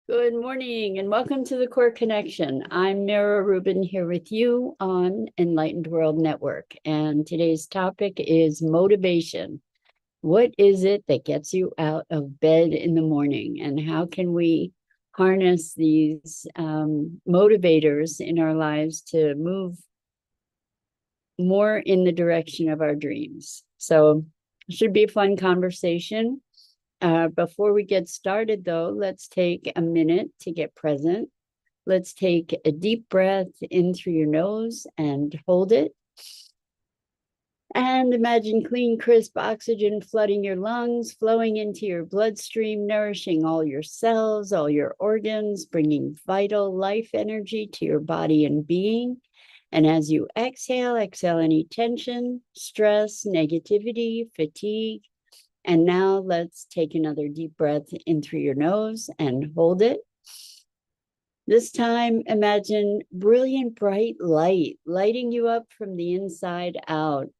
Good morning and welcome to the Core Connection. I'm Mira Rubin here with you on Enlightened World Network. And today's topic is motivation. What is it that gets you out of bed in the morning? And how can we harness these motivators in our lives to move more in the direction of our dreams? So it should be a fun conversation. Before we get started, though, let's take a minute to get present. Let's take a deep breath in through your nose and hold it. And imagine clean, crisp oxygen flooding your lungs, flowing into your bloodstream, nourishing all your cells, all your organs, bringing vital life energy to your body and being. And as you exhale any tension, stress, negativity, fatigue. And now let's take another deep breath in through your nose and hold it. This time, imagine brilliant, bright light lighting you up from the inside out,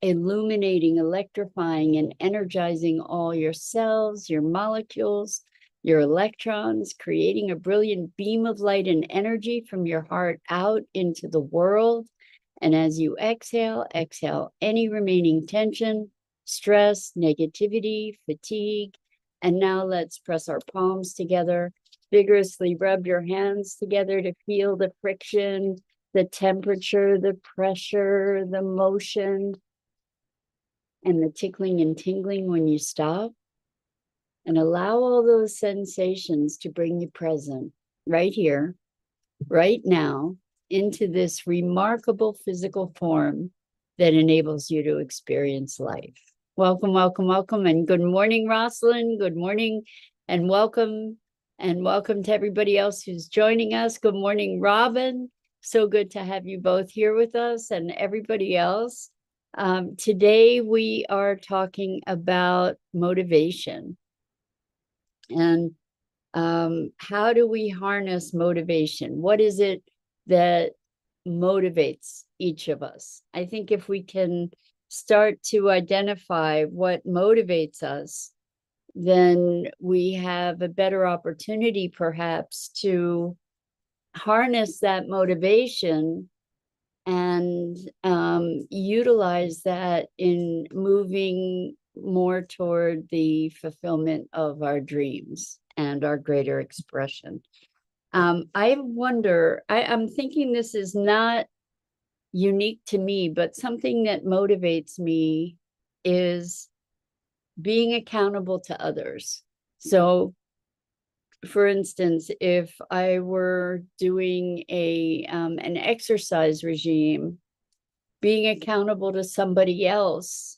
illuminating, electrifying, and energizing all your cells, your molecules, your electrons, creating a brilliant beam of light and energy from your heart out into the world. And as you exhale any remaining tension, stress, negativity, fatigue. And now let's press our palms together, vigorously rub your hands together to feel the friction, the temperature, the pressure, the motion, and the tickling and tingling when you stop. And allow all those sensations to bring you present right here, right now, into this remarkable physical form that enables you to experience life. Welcome, welcome, welcome. And good morning, Rosalind. Good morning and welcome. And welcome to everybody else who's joining us. Good morning, Robin. So good to have you both here with us and everybody else. Today we are talking about motivation. And how do we harness motivation? What is it that motivates each of us? I think if we can start to identify what motivates us, then we have a better opportunity perhaps to harness that motivation and utilize that in moving more toward the fulfillment of our dreams and our greater expression. I wonder, I'm thinking this is not unique to me, but something that motivates me is being accountable to others. So, for instance, if I were doing an exercise regime, being accountable to somebody else,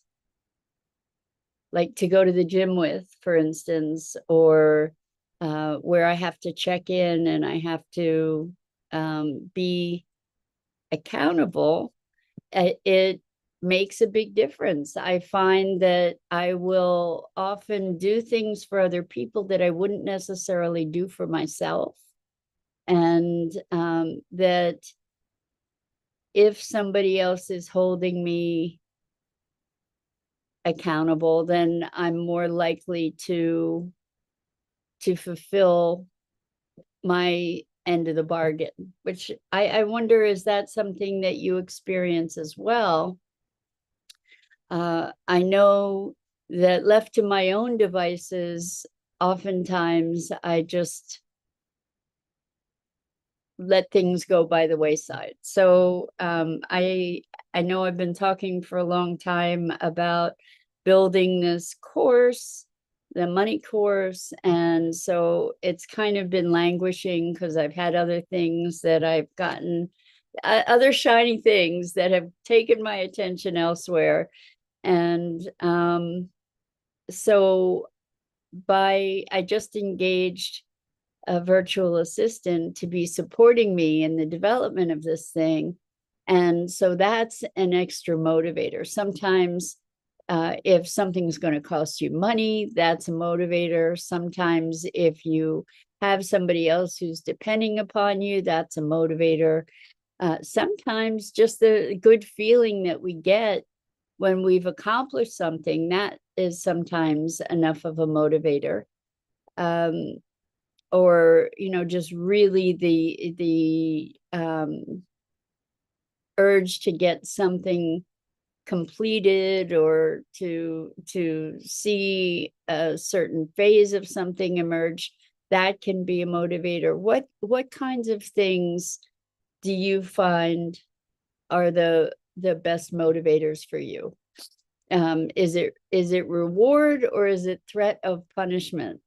like to go to the gym with, for instance, or where I have to check in and I have to be accountable, it makes a big difference. I find that I will often do things for other people that I wouldn't necessarily do for myself. And that if somebody else is holding me accountable, then I'm more likely to fulfill my end of the bargain, which I wonder, is that something that you experience as well? I know that left to my own devices, oftentimes I just let things go by the wayside. So I know I've been talking for a long time about building this course, the money course, and so it's kind of been languishing because I've had other things that I've gotten, other shiny things that have taken my attention elsewhere. And so I just engaged a virtual assistant to be supporting me in the development of this thing. And so that's an extra motivator. Sometimes if something's going to cost you money, that's a motivator. Sometimes if you have somebody else who's depending upon you, that's a motivator. Sometimes just the good feeling that we get when we've accomplished something, that is sometimes enough of a motivator. or, just really the urge to get something completed, or to see a certain phase of something emerge, that can be a motivator. What kinds of things do you find are the best motivators for you? Is it reward, or is it threat of punishment?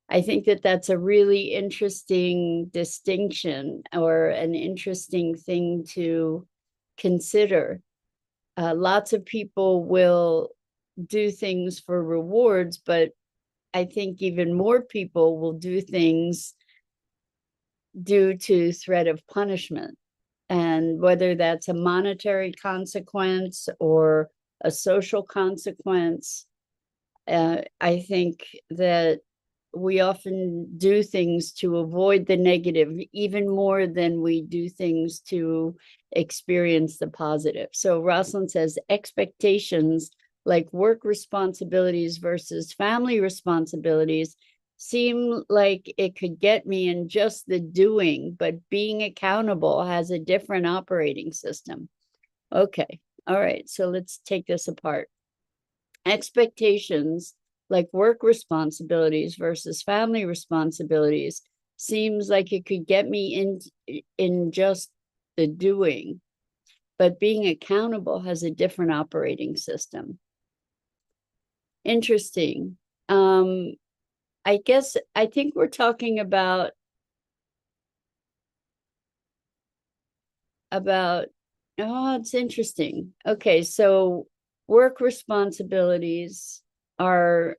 I think that's a really interesting distinction, or an interesting thing to consider. Lots of people will do things for rewards, but I think even more people will do things due to threat of punishment. And whether that's a monetary consequence or a social consequence, I think that we often do things to avoid the negative, even more than we do things to experience the positive. So Rosalind says expectations like work responsibilities versus family responsibilities seem like it could get me in just the doing, but being accountable has a different operating system. Okay, all right, so let's take this apart. Expectations like work responsibilities versus family responsibilities seems like it could get me in just the doing, but being accountable has a different operating system. Interesting. I think we're talking about oh, it's interesting. Okay, so work responsibilities are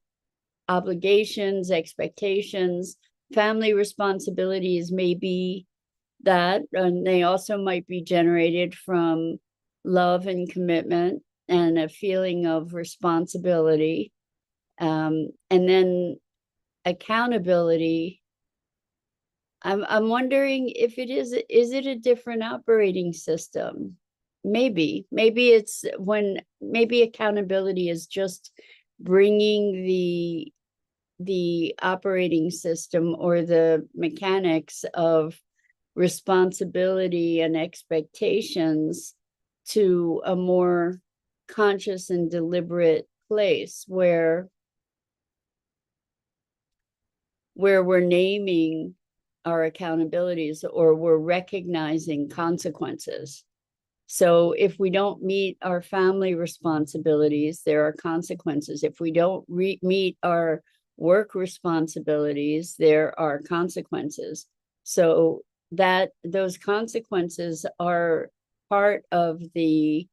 obligations, expectations. Family responsibilities may be that, and they also might be generated from love and commitment and a feeling of responsibility. And then accountability, I'm wondering if is it a different operating system? Maybe it's maybe accountability is just bringing the operating system or the mechanics of responsibility and expectations to a more conscious and deliberate place where we're naming our accountabilities, or we're recognizing consequences. So if we don't meet our family responsibilities, there are consequences. If we don't meet our work responsibilities, there are consequences. So that those consequences are part of the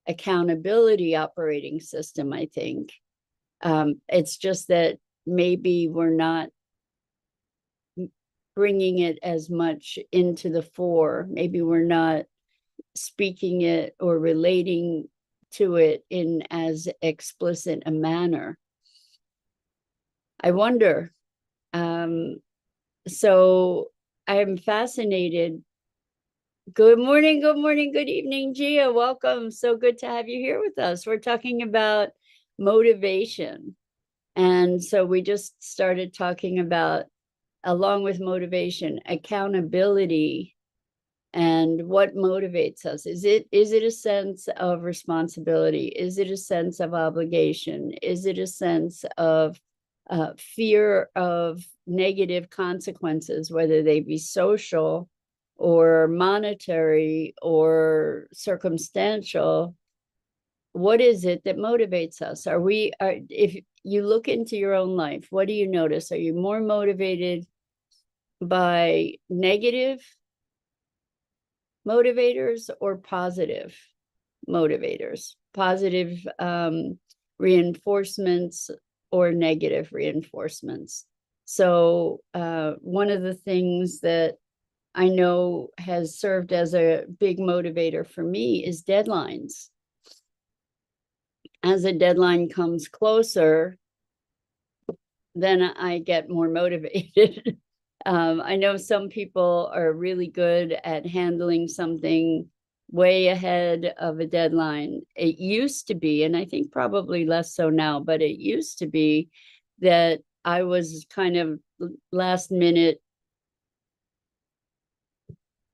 accountability operating system, I think. It's just that maybe we're not bringing it as much into the fore. Maybe we're not speaking it or relating to it in as explicit a manner. I wonder. So I'm fascinated. Good morning, good evening, Gia. Welcome. So good to have you here with us. We're talking about motivation. And so we just started talking about, along with motivation, accountability and what motivates us. Is it a sense of responsibility? Is it a sense of obligation? Is it a sense of fear of negative consequences, whether they be social or monetary or circumstantial? What is it that motivates us? If you look into your own life, what do you notice? Are you more motivated by negative motivators or positive motivators? Positive reinforcements or negative reinforcements? So one of the things that I know has served as a big motivator for me is deadlines. As a deadline comes closer, then I get more motivated. I know some people are really good at handling something way ahead of a deadline. It used to be, and I think probably less so now, but it used to be that I was kind of last minute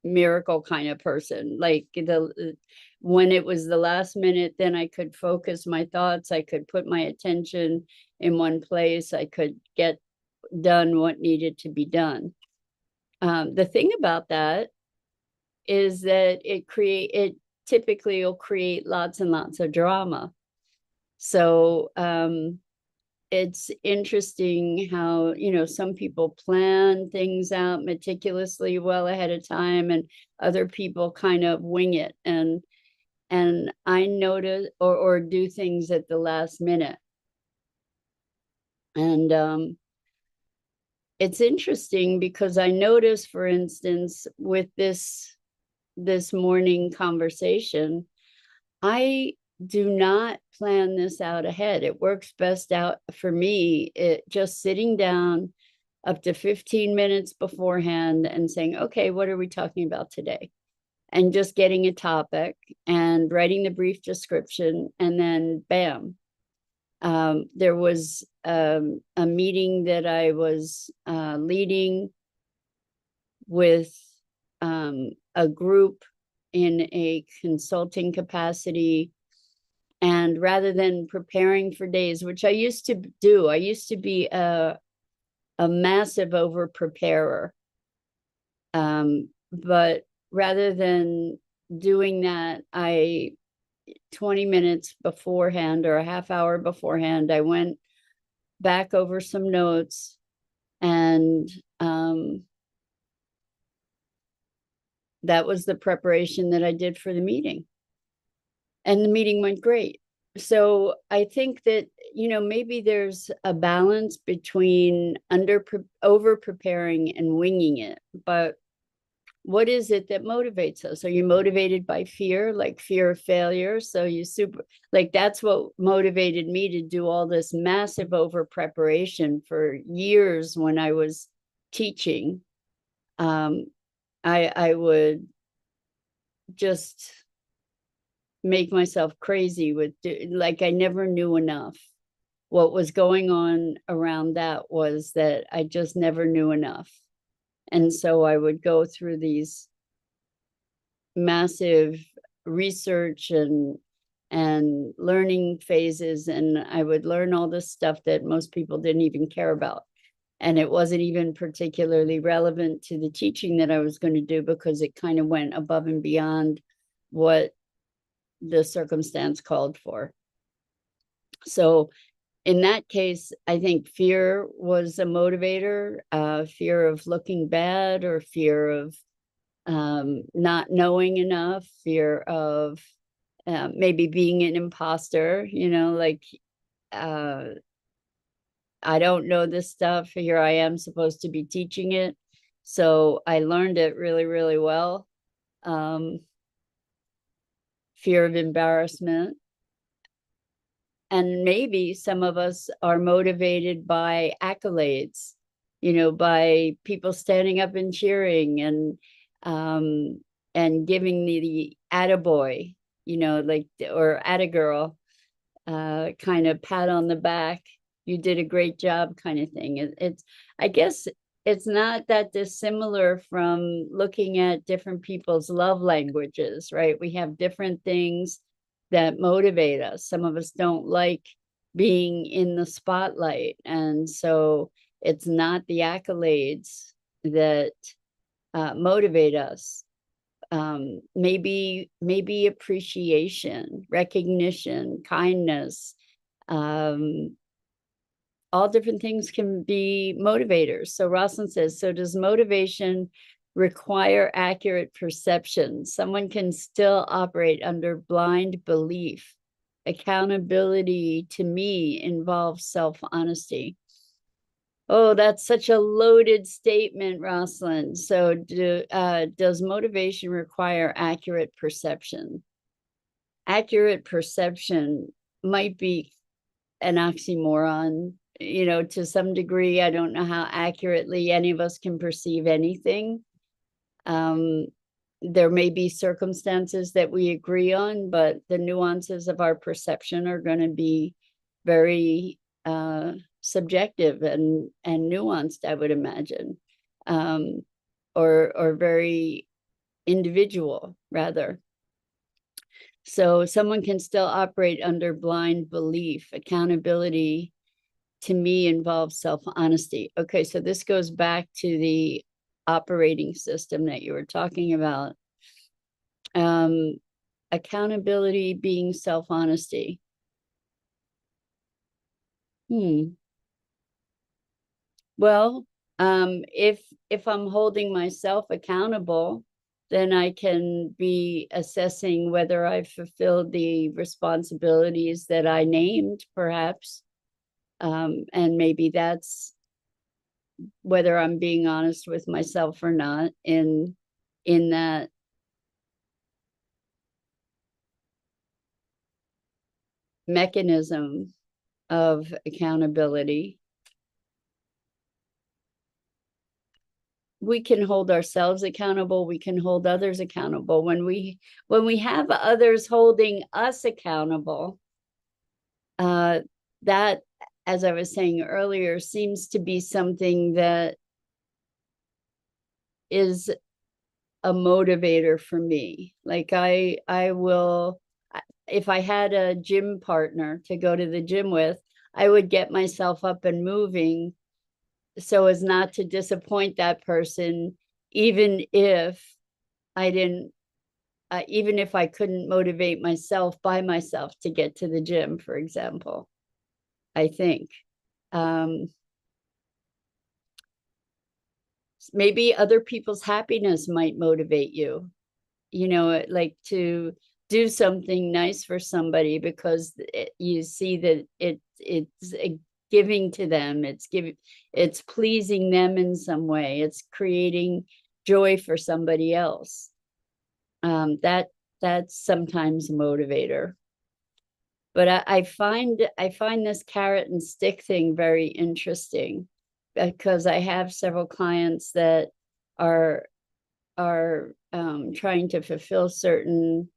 miracle kind of person. Like when it was the last minute, then I could focus my thoughts. I could put my attention in one place. I could get done what needed to be done. The thing about that is that it typically will create lots and lots of drama. So it's interesting how, some people plan things out meticulously well ahead of time, and other people kind of wing it and I notice or do things at the last minute. And it's interesting because I notice, for instance, with this morning conversation, I do not plan this out ahead. It works best out for me, just sitting down up to 15 minutes beforehand and saying, okay, what are we talking about today? And just getting a topic and writing the brief description, and then bam. There was a meeting that I was leading with a group in a consulting capacity. And rather than preparing for days, which I used to do, I used to be a massive over preparer. But rather than doing that, 20 minutes beforehand or a half hour beforehand, I went back over some notes, and that was the preparation that I did for the meeting. And the meeting went great. So I think that, maybe there's a balance between over preparing and winging it. But what is it that motivates us? Are you motivated by fear, like fear of failure? So that's what motivated me to do all this massive over preparation for years when I was teaching. I would just make myself crazy with, like, I never knew enough. What was going on around that was that I just never knew enough. And so I would go through these massive research and learning phases, and I would learn all this stuff that most people didn't even care about. And it wasn't even particularly relevant to the teaching that I was going to do, because it kind of went above and beyond what the circumstance called for. So in that case, I think fear was a motivator, fear of looking bad, or fear of not knowing enough, fear of maybe being an imposter, like, I don't know this stuff. Here I am supposed to be teaching it. So I learned it really, really well. Fear of embarrassment. And maybe some of us are motivated by accolades, by people standing up and cheering and giving me the attaboy, like, or attagirl, kind of pat on the back. You did a great job kind of thing. I guess it's not that dissimilar from looking at different people's love languages, right? We have different things that motivate us. Some of us don't like being in the spotlight. And so it's not the accolades that motivate us. Maybe appreciation, recognition, kindness, all different things can be motivators. So Rosalind says, so does motivation require accurate perception? Someone can still operate under blind belief. Accountability to me involves self-honesty. Oh, that's such a loaded statement, Rosalind. So does motivation require accurate perception? Accurate perception might be an oxymoron, to some degree. I don't know how accurately any of us can perceive anything. There may be circumstances that we agree on, but the nuances of our perception are going to be very subjective and nuanced, I would imagine, or very individual, rather. So someone can still operate under blind belief. Accountability, to me, involves self-honesty. Okay, so this goes back to the operating system that you were talking about. Accountability being self-honesty. Well, if I'm holding myself accountable, then I can be assessing whether I've fulfilled the responsibilities that I named, perhaps. And maybe that's whether I'm being honest with myself or not in that mechanism of accountability. We can hold ourselves accountable. We can hold others accountable. When we have others holding us accountable, that, as I was saying earlier, seems to be something that is a motivator for me. Like I will, if I had a gym partner to go to the gym with, I would get myself up and moving so as not to disappoint that person, even if I didn't, even if I couldn't motivate myself by myself to get to the gym, for example. I think maybe other people's happiness might motivate you, like to do something nice for somebody because you see that it's giving to them, it's pleasing them in some way, it's creating joy for somebody else. That's sometimes a motivator. But I find this carrot and stick thing very interesting, because I have several clients that are trying to fulfill certain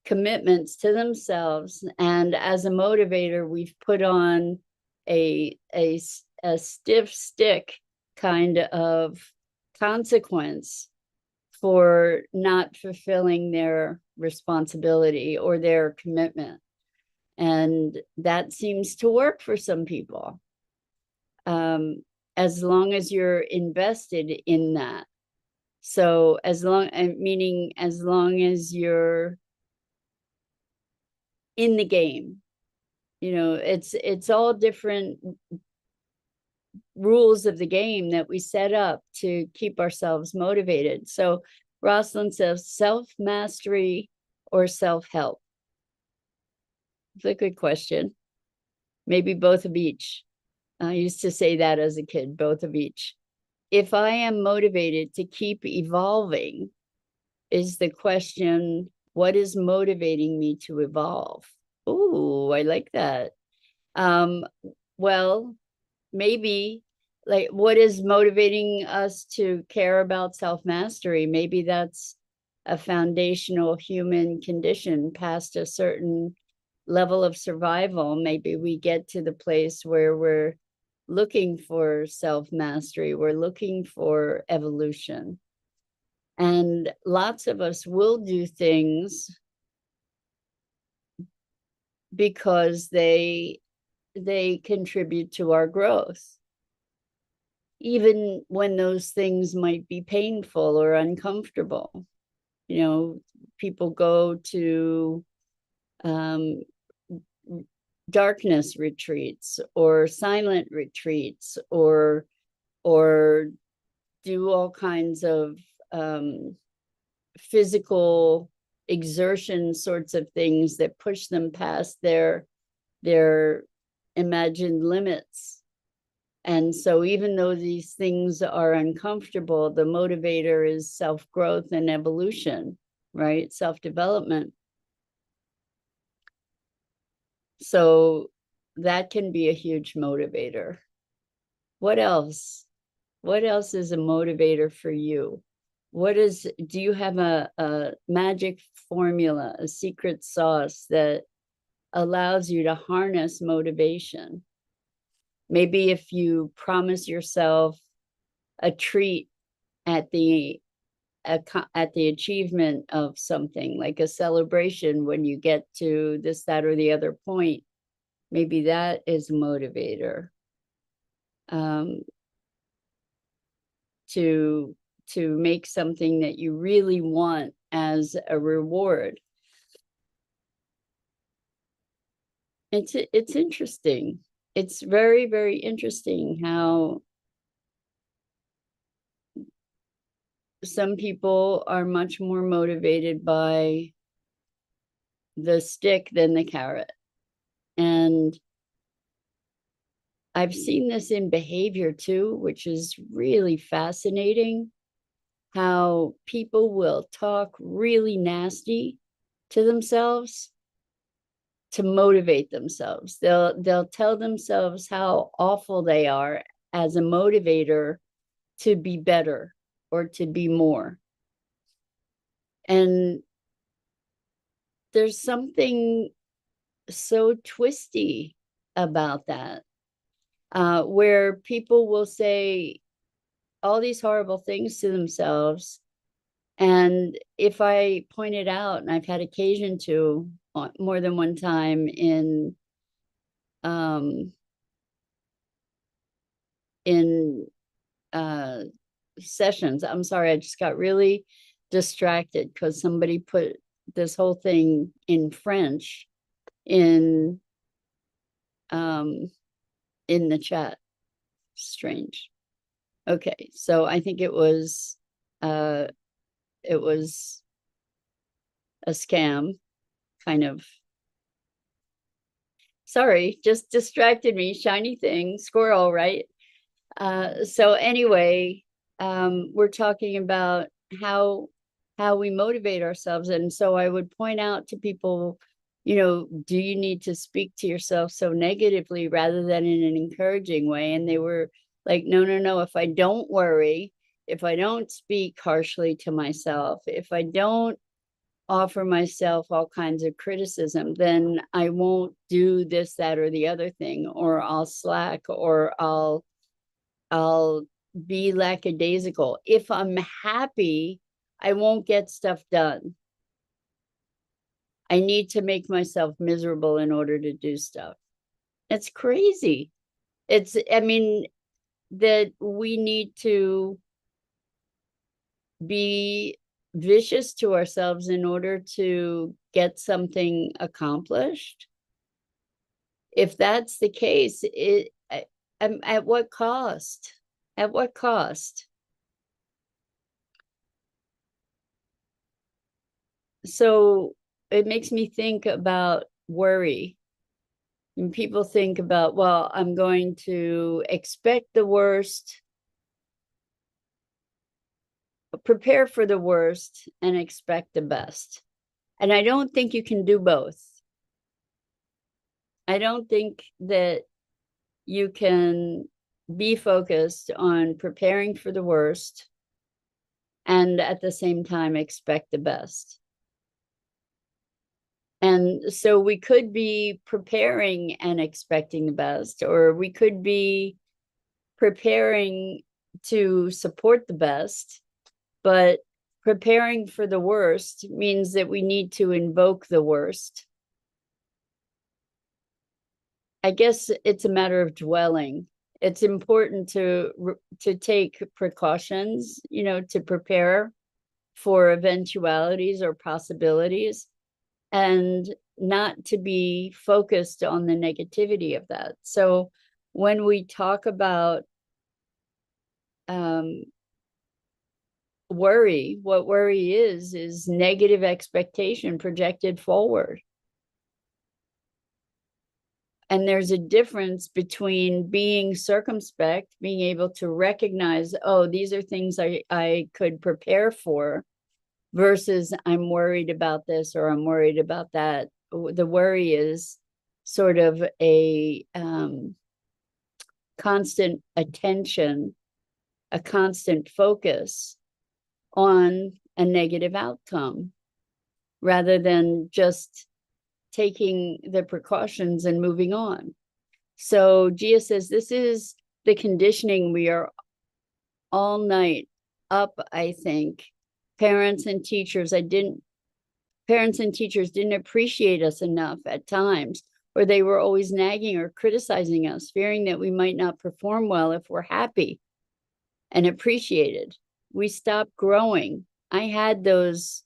commitments to themselves, and as a motivator, we've put on a stiff stick kind of consequence for not fulfilling their responsibility or their commitment. And that seems to work for some people, as long as you're invested in that. So meaning as long as you're in the game, it's all different rules of the game that we set up to keep ourselves motivated. So Rosalind says, self-mastery or self-help? It's a good question. Maybe both of each. I used to say that as a kid, both of each. If I am motivated to keep evolving, is the question, what is motivating me to evolve? Ooh, I like that. Well, maybe, like, what is motivating us to care about self-mastery? Maybe that's a foundational human condition. Past a certain level of survival, maybe we get to the place where we're looking for self-mastery, we're looking for evolution. And lots of us will do things because they contribute to our growth, even when those things might be painful or uncomfortable. People go to darkness retreats or silent retreats, or do all kinds of physical exertion sorts of things that push them past their imagined limits. And so even though these things are uncomfortable, the motivator is self-growth and evolution, right? Self-development. So that can be a huge motivator. What else? What else is a motivator for you? Do you have a magic formula, a secret sauce that allows you to harness motivation? Maybe if you promise yourself a treat at the achievement of something, like a celebration when you get to this, that, or the other point, maybe that is a motivator to make something that you really want as a reward. It's interesting. It's very, very interesting how some people are much more motivated by the stick than the carrot. And I've seen this in behavior too, which is really fascinating, how people will talk really nasty to themselves to motivate themselves. They'll tell themselves how awful they are as a motivator to be better or to be more. And there's something so twisty about that, where people will say all these horrible things to themselves. And if I point it out, and I've had occasion to more than one time in sessions, I'm sorry, I just got really distracted because somebody put this whole thing in French in the chat. Strange. Okay, so I think it was a scam, kind of. Sorry, just distracted me. Shiny thing, squirrel, right? So anyway, we're talking about how we motivate ourselves. And so I would point out to people, do you need to speak to yourself so negatively rather than in an encouraging way? And they were like, no, if I don't worry, if I don't speak harshly to myself, if I don't offer myself all kinds of criticism, then I won't do this, that, or the other thing, or I'll slack, or I'll be lackadaisical. If I'm happy, I won't get stuff done. I need to make myself miserable in order to do stuff. It's crazy. I mean, that we need to be vicious to ourselves in order to get something accomplished. If that's the case, at what cost? At what cost? So it makes me think about worry. And people think about, well, I'm going to expect the worst, prepare for the worst, and expect the best. And I don't think you can do both. I don't think that you can be focused on preparing for the worst and at the same time expect the best. And so we could be preparing and expecting the best, or we could be preparing to support the best, but preparing for the worst means that we need to invoke the worst. I guess it's a matter of dwelling. It's important to take precautions, to prepare for eventualities or possibilities, and not to be focused on the negativity of that. So when we talk about worry, what worry is negative expectation projected forward. And there's a difference between being circumspect, being able to recognize, oh, these are things I could prepare for, versus I'm worried about this or I'm worried about that. The worry is sort of a constant attention, a constant focus on a negative outcome, rather than just taking the precautions and moving on. So Gia says, this is the conditioning. We are all night up, I think. Parents and teachers didn't appreciate us enough at times, or they were always nagging or criticizing us, fearing that we might not perform well if we're happy and appreciated. We stopped growing. I had those,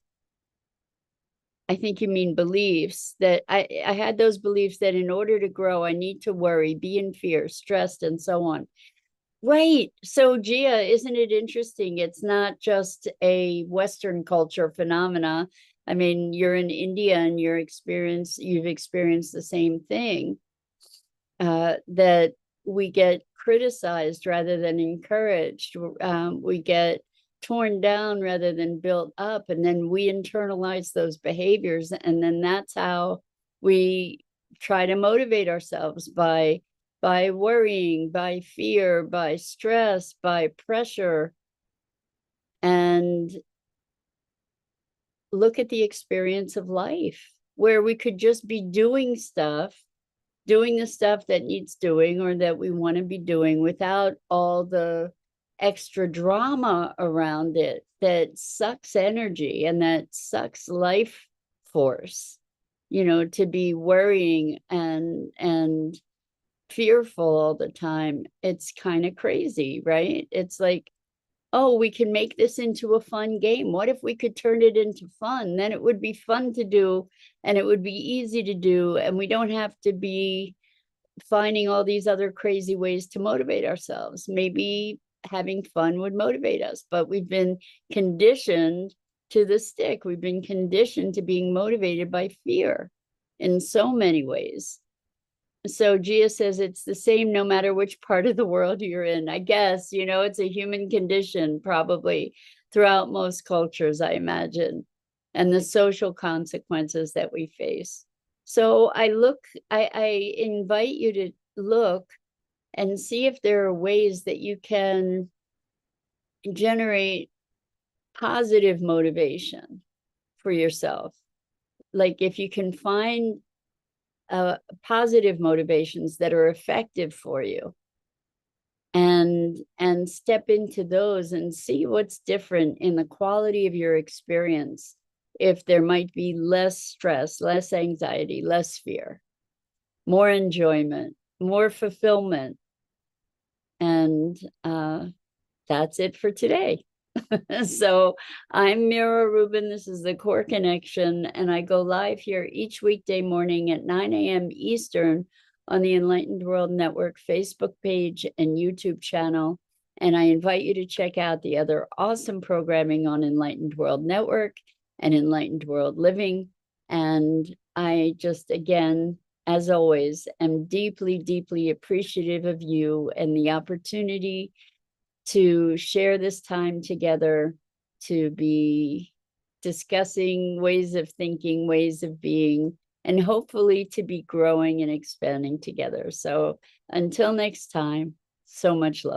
I think you mean beliefs, that I had those beliefs that in order to grow, I need to worry, be in fear, stressed, and so on. Right. So, Gia, isn't it interesting? It's not just a Western culture phenomena. I mean, you're in India and you've experienced the same thing, that we get criticized rather than encouraged. We get torn down rather than built up. And then we internalize those behaviors. And then that's how we try to motivate ourselves by worrying, by fear, by stress, by pressure. And look at the experience of life where we could just be doing the stuff that needs doing or that we want to be doing without all the extra drama around it that sucks energy and that sucks life force, to be worrying and fearful all the time. It's kind of crazy, right? It's like, oh, we can make this into a fun game. What if we could turn it into fun? Then it would be fun to do and it would be easy to do. And we don't have to be finding all these other crazy ways to motivate ourselves. Maybe having fun would motivate us, but we've been conditioned to the stick. We've been conditioned to being motivated by fear in so many ways. So Gia says it's the same no matter which part of the world you're in. I guess, it's a human condition probably throughout most cultures, I imagine, and the social consequences that we face. So I invite you to look and see if there are ways that you can generate positive motivation for yourself. Like if you can find positive motivations that are effective for you and step into those and see what's different in the quality of your experience, if there might be less stress, less anxiety, less fear, more enjoyment, more fulfillment. And that's it for today. So I'm Mira Rubin. This is the Core Connection, and I go live here each weekday morning at 9 a.m. Eastern on the Enlightened World Network Facebook page and YouTube channel. And I invite you to check out the other awesome programming on Enlightened World Network and Enlightened World Living. And I just, again, as always, am deeply, deeply appreciative of you and the opportunity to share this time together, to be discussing ways of thinking, ways of being, and hopefully to be growing and expanding together. So until next time, so much love.